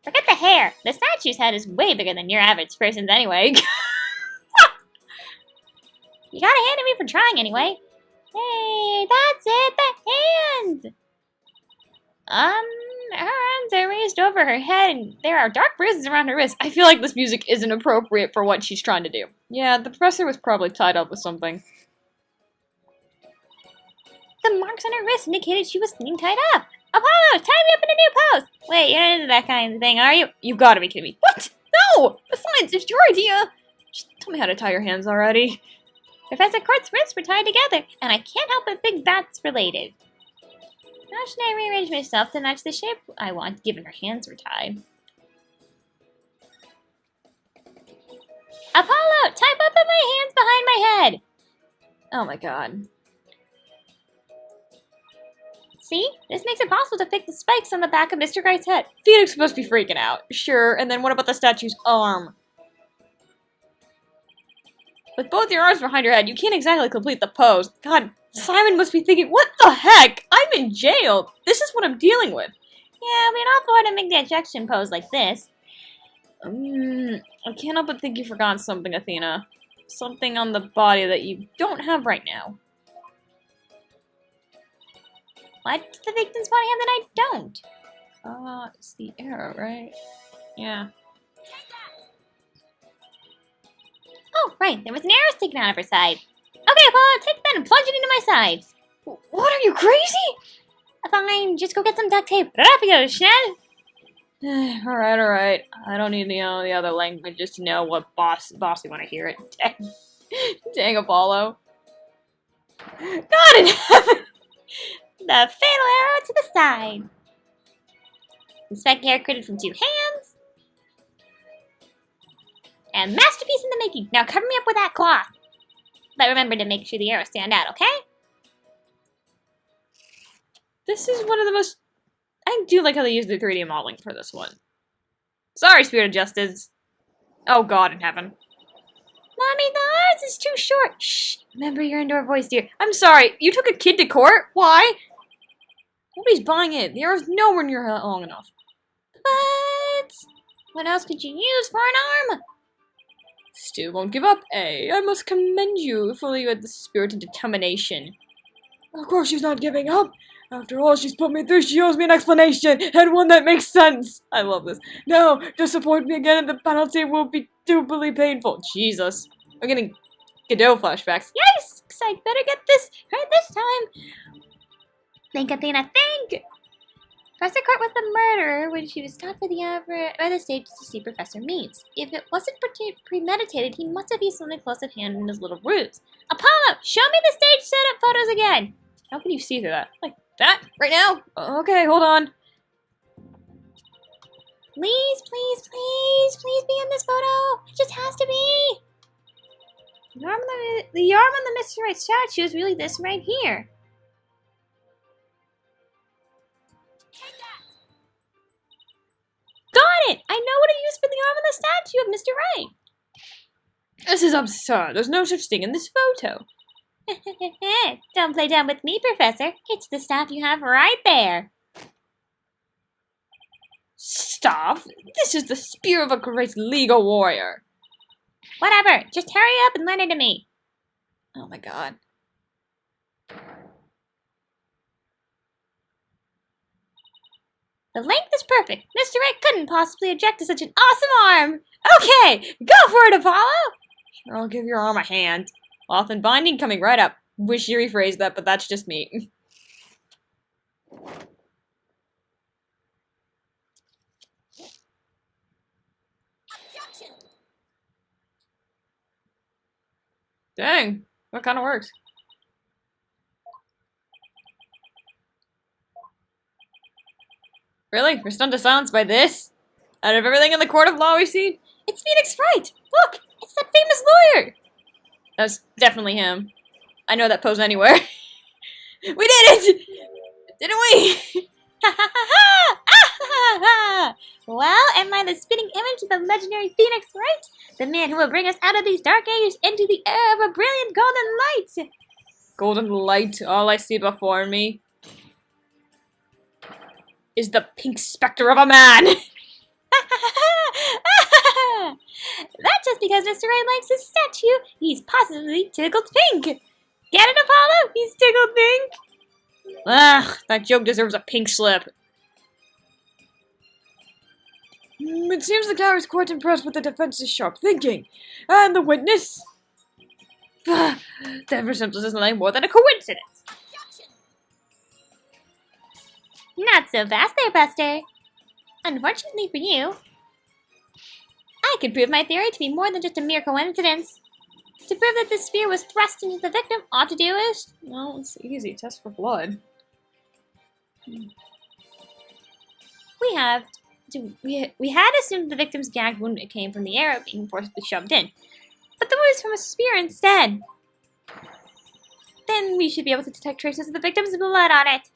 Forget the hair. The statue's head is way bigger than your average person's anyway. You gotta hand it me for trying anyway. Hey, that's it, the hands! Her arms are raised over her head and there are dark bruises around her wrists. I feel like this music isn't appropriate for what she's trying to do. Yeah, the professor was probably tied up with something. The marks on her wrist indicated she was being tied up. Apollo, tie me up in a new pose! Wait, you're not into that kind of thing, are you? You've got to be kidding me. What? No! Besides, it's your idea! Just tell me how to tie your hands already. Professor Court's wrists were tied together, and I can't help but think that's related. How should I rearrange myself to match the shape I want, given her hands were tied? Apollo, tie both of my hands behind my head! Oh my god. See? This makes it possible to fit the spikes on the back of Mr. Wright's head. Phoenix must be freaking out. Sure, and then what about the statue's arm? With both your arms behind your head, you can't exactly complete the pose. God, Simon must be thinking, what the heck? I'm in jail. This is what I'm dealing with. Yeah, we'd all afford to make the ejection pose like this. I can't help but think you've forgotten something, Athena. Something on the body that you don't have right now. What does the victim's body have that I don't? It's the arrow, right? Yeah. Oh, right, there was an arrow sticking out of her side. Okay, Apollo, take that and plunge it into my side. What, are you crazy? Fine, just go get some duct tape. Rápido, schnell! Alright. I don't need the other languages to know what bossy when I hear it. Dang Apollo. God in heaven! The fatal arrow to the side. The spiky hair created from two hands. And masterpiece in the making. Now cover me up with that cloth. But remember to make sure the arrows stand out, okay? This is one of the most... I do like how they use the 3D modeling for this one. Sorry, Spirit of Justice. Oh God in heaven. Mommy, the arms is too short. Shh. Remember your indoor voice, dear. I'm sorry. You took a kid to court? Why? Nobody's buying it. The arrow's nowhere near long enough. But what else could you use for an arm? Still won't give up, eh? I must commend you, for you had the spirit of determination. Of course she's not giving up. After all she's put me through, she owes me an explanation, and one that makes sense. I love this. No, disappoint me again and the penalty will be doubly painful. Jesus. I'm getting Godot flashbacks. Yes! I better get this right this time. Think, Athena, think! Professor Court was the murderer when she was stopped by the stage to see Professor Means. If it wasn't premeditated, he must have used something close at hand in his little ruse. Apollo, show me the stage setup photos again! How can you see through that? Like that? Right now? Okay, hold on. Please, please, please, please be in this photo! It just has to be! The arm on the Mr. Right statue is really this right here. Got it! I know what to use for the arm on the statue of Mr. Right. This is absurd. There's no such thing in this photo. Don't play dumb with me, Professor. It's the staff you have right there. Staff? This is the spear of a great legal warrior. Whatever. Just hurry up and lend it to me. Oh my god. The length is perfect. Mr. Right couldn't possibly object to such an awesome arm. Okay, go for it, Apollo. Sure, I'll give your arm a hand. Cloth and binding coming right up. Wish you rephrased that, but that's just me. Dang, that kind of works. Really? We're stunned to silence by this? Out of everything in the court of law we've seen? It's Phoenix Wright! Look! It's that famous lawyer! That's definitely him. I know that pose anywhere. We did it! Didn't we? Ha ha ha ha! Ah ha ha! Well, am I the spitting image of the legendary Phoenix Wright? The man who will bring us out of these dark ages into the era of a brilliant golden light! Golden light, all I see before me is the pink specter of a man! That's just because Mr. Wright likes his statue. He's positively tickled pink. Get it, Apollo? He's tickled pink. Ugh, that joke deserves a pink slip. It seems the guy was quite impressed with the defense's sharp thinking. And the witness? The ever simple isn't like more than a coincidence. Not so fast there, Buster. Unfortunately for you, I could prove my theory to be more than just a mere coincidence. To prove that the sphere was thrust into the victim, all to do is... Well, it's easy. Test for blood. We had assumed the victim's gag wound came from the arrow being forcibly shoved in, but the wound is from a spear instead. Then we should be able to detect traces of the victim's blood on it.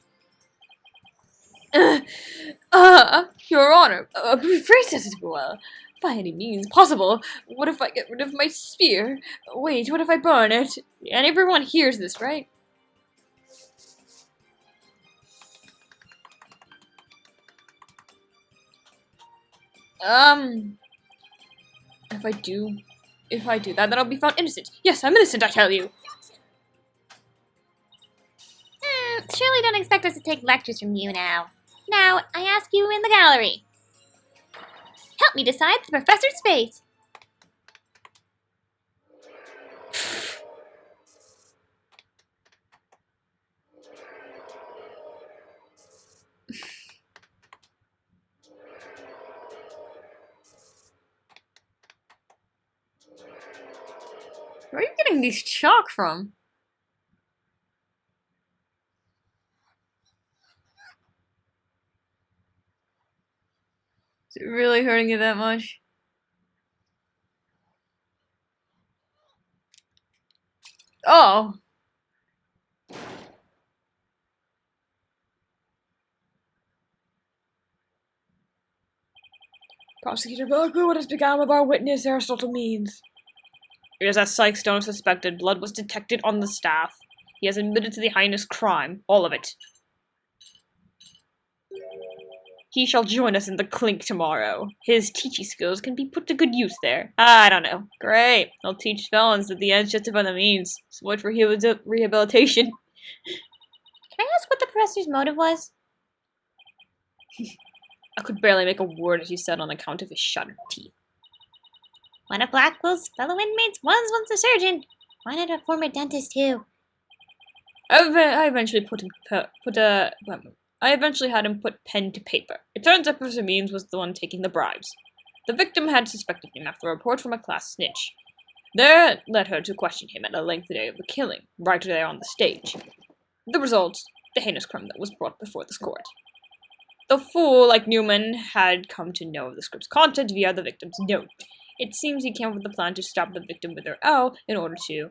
Your Honor, rephrase this as well. By any means possible. What if I get rid of my spear? Wait, what if I burn it? And everyone hears this, right? If I do that, then I'll be found innocent. Yes, I'm innocent, I tell you. Surely don't expect us to take lectures from you now. Now, I ask you in the gallery. Help me decide the professor's fate. Where are you getting these chalk from? Is it really hurting you that much? Oh. Prosecutor Billiku, what has become of our witness, Aristotle Means? It is as Sykestone suspected. Blood was detected on the staff. He has admitted to the heinous crime. All of it. He shall join us in the clink tomorrow. His teaching skills can be put to good use there. I don't know. Great. He'll teach felons that the ends justify the means. So much for rehabilitation. Can I ask what the professor's motive was? I could barely make a word as he said on account of his shattered teeth. One of Blackwell's fellow inmates was once a surgeon. Why not a former dentist too? I eventually had him put pen to paper. It turns out Professor Means was the one taking the bribes. The victim had suspected him after a report from a class snitch. That led her to question him at length the day of the killing, right there on the stage. The result, the heinous crime that was brought before this court. The fool, like Newman, had come to know of the script's content via the victim's note. It seems he came up with a plan to stab the victim with her L in order to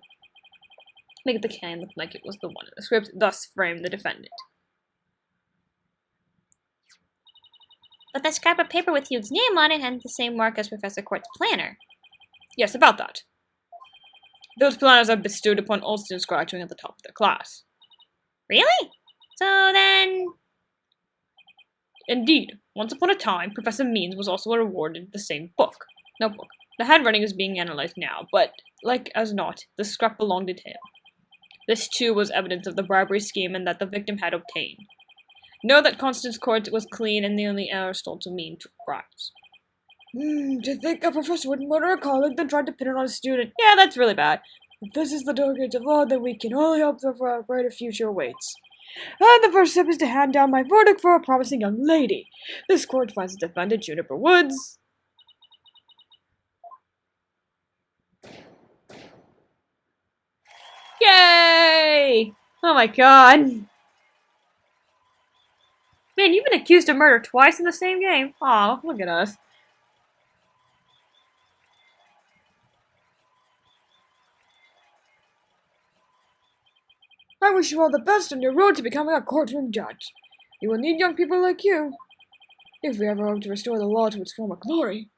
make the can look like it was the one in the script, thus frame the defendant. But the scrap of paper with Hugh's name on it had the same mark as Professor Court's planner. Yes, about that. Those planners are bestowed upon all students graduating at the top of their class. Really? So then... Indeed, once upon a time, Professor Means was also awarded the same notebook. The handwriting is being analyzed now, but, like as not, the scrap belonged to him. This too was evidence of the bribery scheme and that the victim had obtained. Know that Constance Court was clean and the only error stole to mean took bribes. To think a professor would murder a colleague then try to pin it on a student. Yeah, that's really bad. If this is the dark age of law, then we can only hope that a brighter future awaits. And the first step is to hand down my verdict for a promising young lady. This court finds the defendant, Juniper Woods. Yay! Oh my god. Man, you've been accused of murder twice in the same game. Aw, look at us. I wish you all the best on your road to becoming a courtroom judge. We will need young people like you, if we ever hope to restore the law to its former glory.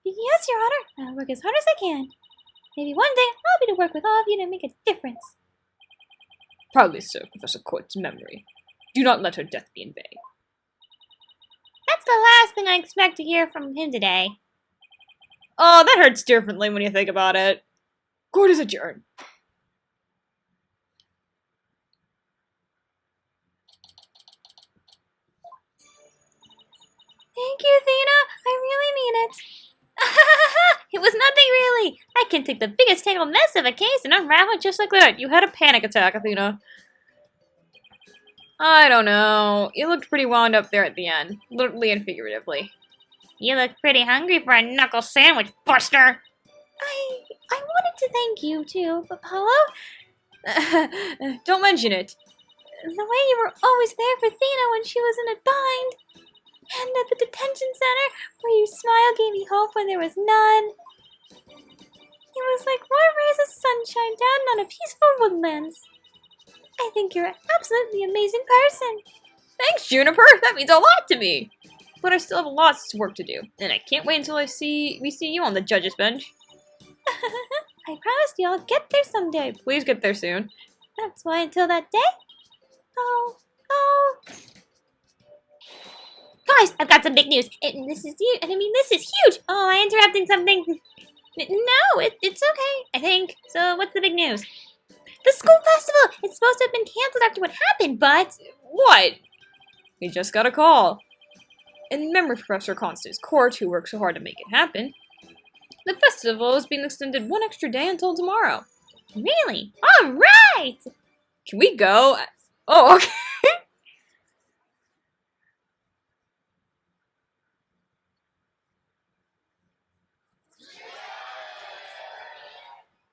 Yes, Your Honor. I'll work as hard as I can. Maybe one day I'll be to work with all of you to make a difference. Proudly serve Professor Court's memory. Do not let her death be in vain. That's the last thing I expect to hear from him today. Oh, that hurts differently when you think about it. Court is adjourned. Thank you, Athena. I really mean it. It was nothing really. I can take the biggest tangled mess of a case and unravel it just like that. You had a panic attack, Athena. I don't know. You looked pretty wound up there at the end. Literally and figuratively. You look pretty hungry for a knuckle sandwich, Buster. I wanted to thank you, too, Apollo. Don't mention it. The way you were always there for Athena when she was in a bind. And at the detention center, where your smile gave me hope when there was none. It was like warm rays of sunshine down on a peaceful woodlands. I think you're an absolutely amazing person. Thanks, Juniper. That means a lot to me. But I still have lots of work to do, and I can't wait until we see you on the judge's bench. I promised you I'll get there someday. Please get there soon. That's why until that day. Oh. Guys, I've got some big news. This is huge. Oh, am I interrupting something? No, it's okay, I think. So, what's the big news? The school festival! It's supposed to have been canceled after what happened, but... What? We just got a call. In memory of Professor Constance Court, who worked so hard to make it happen, the festival is being extended one extra day until tomorrow. Really? All right! Can we go? Oh, okay.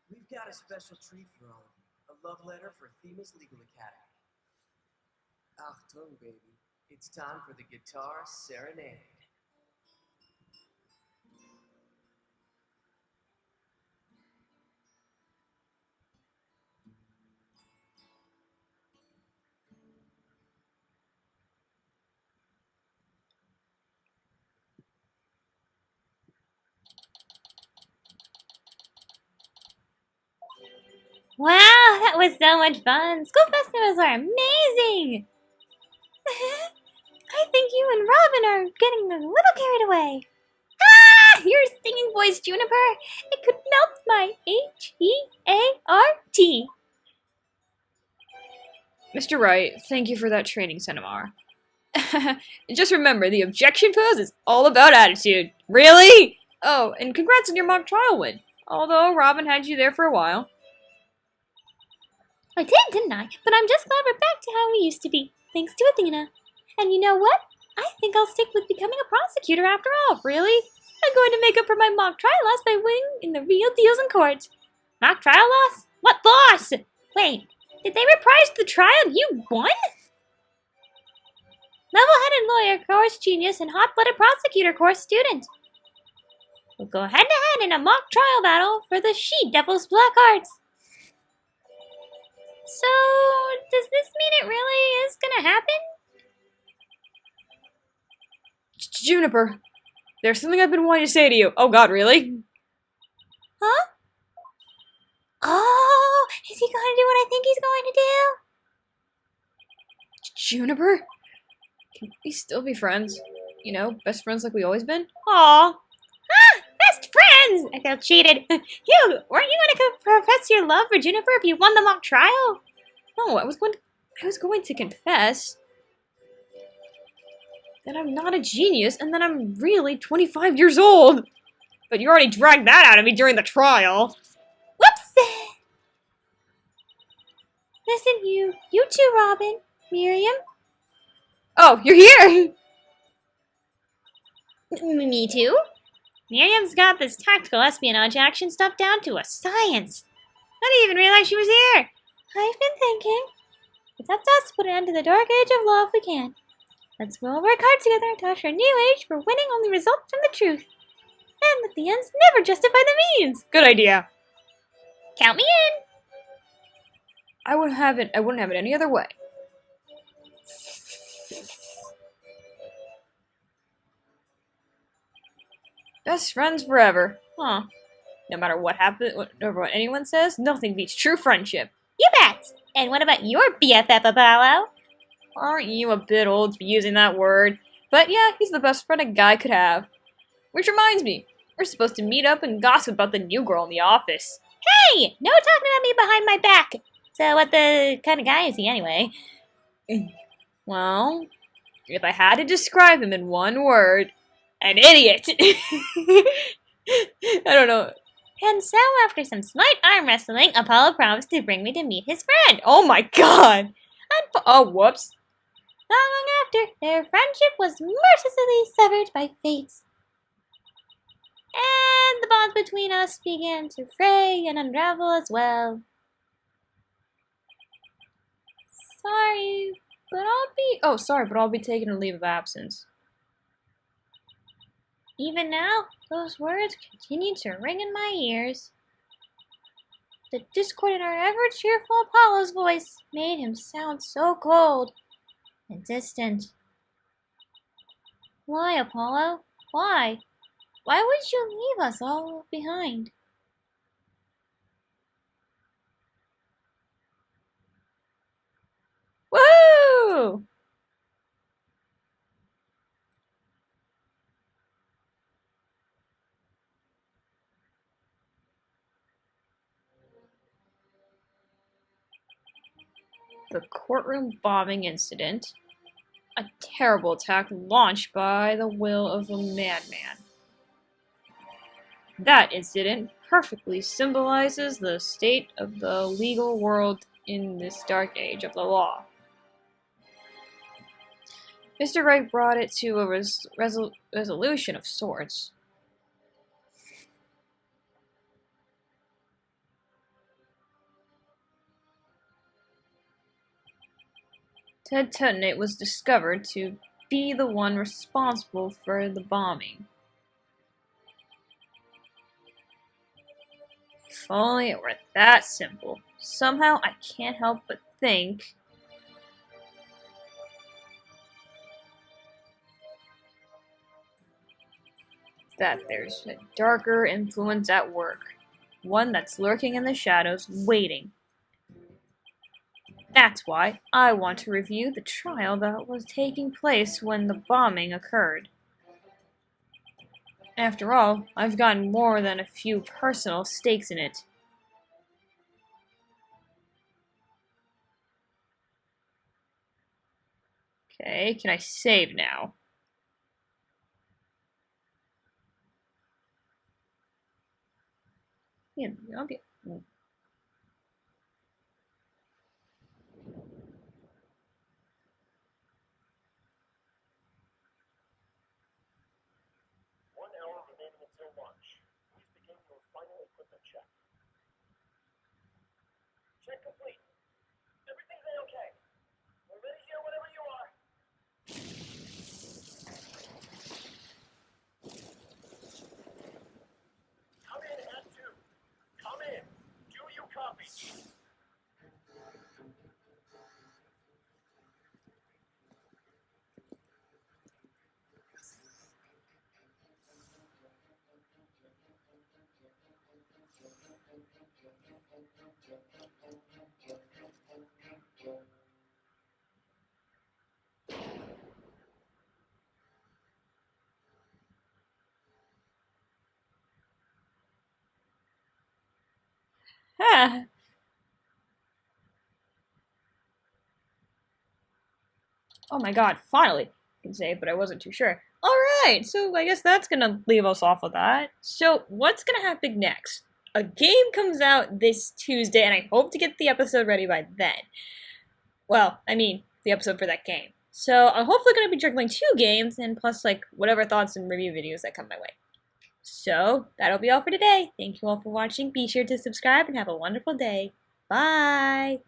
We've got a special treat for all of you. A love letter for Athena's Legal Academy. Achtung, baby. It's time for the guitar serenade. Wow, that was so much fun. School festivals are amazing. I think you and Robin are getting a little carried away. Ah, your singing voice, Juniper. It could melt my Heart. Mr. Wright, thank you for that training seminar. Just remember, the objection pose is all about attitude. Really? Oh, and congrats on your mock trial win. Although Robin had you there for a while. I did, didn't I? But I'm just glad we're back to how we used to be, thanks to Athena. And you know what? I think I'll stick with becoming a prosecutor after all. Really? I'm going to make up for my mock trial loss by winning in the real deals in court. Mock trial loss? What loss? Wait, did they reprise the trial and you won? Level-headed lawyer, course genius, and hot-blooded prosecutor course student. We'll go head-to-head in a mock trial battle for the She-Devil's Black Arts. So, does this mean it really is gonna happen? Juniper, there's something I've been wanting to say to you. Oh god, really? Huh? Oh, is he going to do what I think he's going to do? Juniper? Can we still be friends? You know, best friends like we always been? Aw. Ah, best friends! I felt cheated. You, weren't you going to profess your love for Juniper if you won the mock trial? No, I was going to confess that I'm not a genius and that I'm really 25 years old. But you already dragged that out of me during the trial. Whoops! Listen, you too, Robin, Miriam. Oh, you're here! Me too. Miriam's got this tactical espionage action stuff down to a science. I didn't even realize she was here. I've been thinking. It's up to us to put an end to the dark age of law if we can. Let's all work hard together to usher a new age where winning only results from the truth. And that the ends never justify the means. Good idea. Count me in. I wouldn't have it any other way. Best friends forever. Huh. No matter what happens, whatever what anyone says, nothing beats true friendship. You bet. And what about your BFF, Apollo? Aren't you a bit old to be using that word? But yeah, he's the best friend a guy could have. Which reminds me, we're supposed to meet up and gossip about the new girl in the office. Hey, no talking about me behind my back. So what the kind of guy is he anyway? Well, if I had to describe him in one word, an idiot. I don't know. And so after some slight arm wrestling, Apollo promised to bring me to meet his friend. Oh my god! Oh, whoops. Not long after, their friendship was mercilessly severed by fate. And the bonds between us began to fray and unravel as well. Sorry, but I'll be taking a leave of absence. Even now, those words continued to ring in my ears. The discord in our ever-cheerful Apollo's voice made him sound so cold and distant. Why, Apollo? Why? Why would you leave us all behind? Woo! The courtroom bombing incident. A terrible attack launched by the will of a madman. That incident perfectly symbolizes the state of the legal world in this dark age of the law. Mr. Wright brought it to a resolution of sorts. Ted Tutnett was discovered to be the one responsible for the bombing. If only it were that simple. Somehow I can't help but think that there's a darker influence at work. One that's lurking in the shadows, waiting. That's why I want to review the trial that was taking place when the bombing occurred. After all, I've gotten more than a few personal stakes in it. Okay, can I save now? Yeah, okay. Check complete. Everything's A-okay. We're ready here whenever you are. Come in, Act 2. Come in. Do you copy? Ah. Oh my god, finally! I can save, but I wasn't too sure. Alright, so I guess that's gonna leave us off with that. So, what's gonna happen next? A game comes out this Tuesday, and I hope to get the episode ready by then. Well, I mean, the episode for that game. So, I'm hopefully gonna be juggling 2 games, and plus, like, whatever thoughts and review videos that come my way. So, that'll be all for today. Thank you all for watching. Be sure to subscribe and have a wonderful day. Bye!